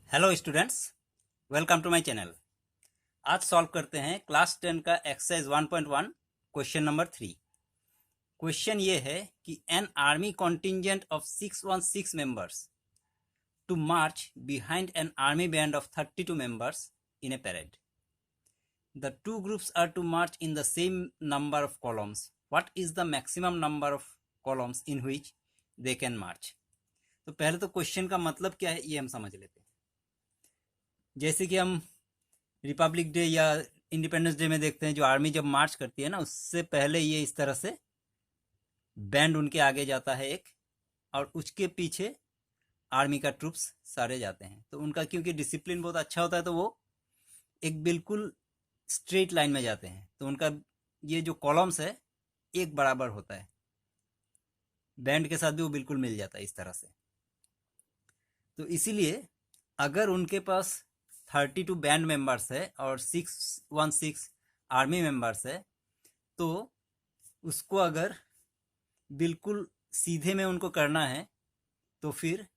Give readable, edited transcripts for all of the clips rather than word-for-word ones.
Hello students, welcome to my channel. आज solve करते हैं क्लास 10 का एक्सरसाइज 1.1 क्वेश्चन नंबर 3। क्वेश्चन ये है कि an army contingent of 616 members to march behind an army band of 32 members in a parade. The two groups are to march in the same number of columns. What is the maximum number of columns in which they can march. तो पहले तो question का मतलब क्या है ये हम समझ लेते हैं। जैसे कि हम रिपब्लिक डे या इंडिपेंडेंस डे में देखते हैं, जो आर्मी जब मार्च करती है ना, उससे पहले ये इस तरह से बैंड उनके आगे जाता है एक, और उसके पीछे आर्मी का ट्रूप्स सारे जाते हैं। तो उनका क्योंकि डिसिप्लिन बहुत अच्छा होता है, तो वो एक बिल्कुल स्ट्रेट लाइन में जाते हैं। तो उनका ये जो कॉलम्स है एक बराबर होता है, बैंड के साथ भी वो बिल्कुल मिल जाता है इस तरह से। तो इसीलिए अगर उनके पास 32 बैंड मेंबर्स है और 616 आर्मी मेंबर्स है, तो उसको अगर बिल्कुल सीधे में उनको करना है तो फिर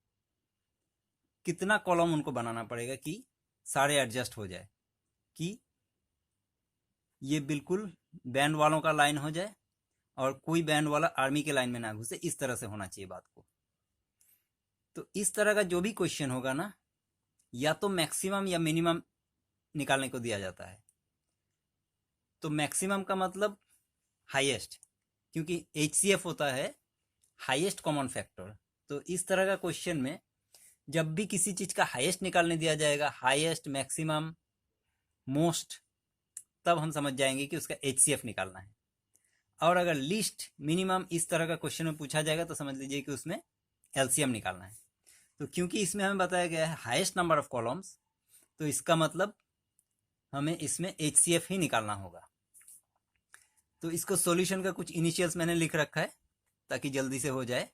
कितना कॉलम उनको बनाना पड़ेगा कि सारे एडजस्ट हो जाए, कि ये बिल्कुल बैंड वालों का लाइन हो जाए और कोई बैंड वाला आर्मी के लाइन में ना घुसे। इस तरह से होना चाहिए बात को। तो इस तरह का जो भी क्वेश्चन होगा ना, या तो मैक्सिमम या मिनिमम निकालने को दिया जाता है। तो मैक्सिमम का मतलब हाईएस्ट, क्योंकि HCF होता है हाईएस्ट कॉमन फैक्टर। तो इस तरह का क्वेश्चन में जब भी किसी चीज का हाईएस्ट निकालने दिया जाएगा, हाईएस्ट, मैक्सिमम, मोस्ट, तब हम समझ जाएंगे कि उसका HCF निकालना है। और अगर लीस्ट, मिनिमम इस तरह का क्वेश्चन में पूछा जाएगा तो समझ लीजिए कि उसमें LCM निकालना है। तो क्योंकि इसमें हमें बताया गया है हाईएस्ट नंबर ऑफ कॉलम्स, तो इसका मतलब हमें इसमें HCF ही निकालना होगा। तो इसको सॉल्यूशन का कुछ इनिशियल्स मैंने लिख रखा है ताकि जल्दी से हो जाए।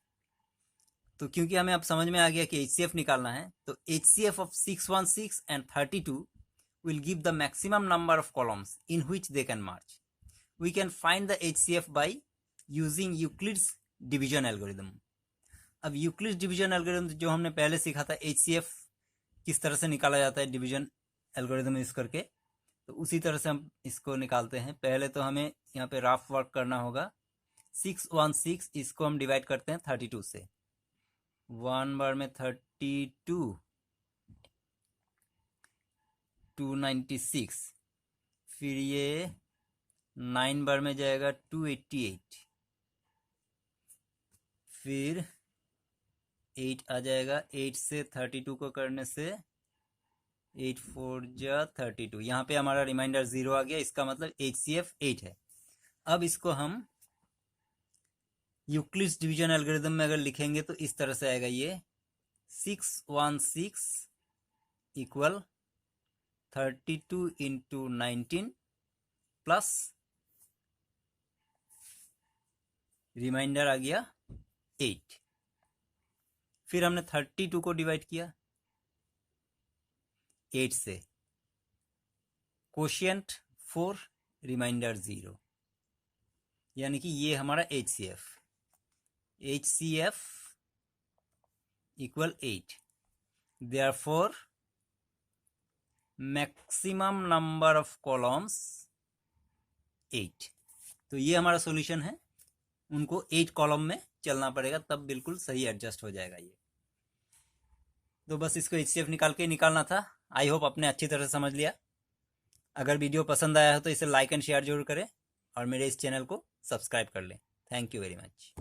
तो क्योंकि हमें अब समझ में आ गया कि HCF निकालना है, तो HCF of 616 and 32 will give the maximum number of columns in which they can march. We can find the HCF by using Euclid's division algorithm. अब यूक्लिड्स डिवीजन एल्गोरिथम जो हमने पहले सीखा था, HCF किस तरह से निकाला जाता है डिवीजन एल्गोरिथम यूज करके, तो उसी तरह से हम इसको निकालते हैं। पहले तो हमें यहाँ पे रफ वर्क करना होगा। 616 इसको हम डिवाइड करते हैं 32 से। 1 बार में 32, 296, फिर ये 9 बार में जाएगा 288, फिर 8 आ जाएगा। 8 से 32 को करने से 8 4 जा 32। यहाँ पे हमारा रिमाइंडर 0 आ गया, इसका मतलब HCF 8 है। अब इसको हम यूक्लिड्स डिवीजन एल्गोरिथम में अगर लिखेंगे तो इस तरह से आएगा ये 616 इक्वल 32 इंटू 19 प्लस रिमाइंडर आ गया 8। फिर हमने 32 को डिवाइड किया 8 से, कोशिएंट 4, रिमाइंडर 0, यानी कि ये हमारा HCF equal 8। Therefore maximum number of columns 8। तो ये हमारा सॉल्यूशन है। उनको 8 कॉलम में चलना पड़ेगा, तब बिल्कुल सही एडजस्ट हो जाएगा ये। तो बस इसको HCF निकाल के निकालना था। आई होप आपने अच्छी तरह से समझ लिया। अगर वीडियो पसंद आया हो तो इसे लाइक एंड शेयर जरूर करें और मेरे इस चैनल को सब्सक्राइब कर लें। Thank you very much.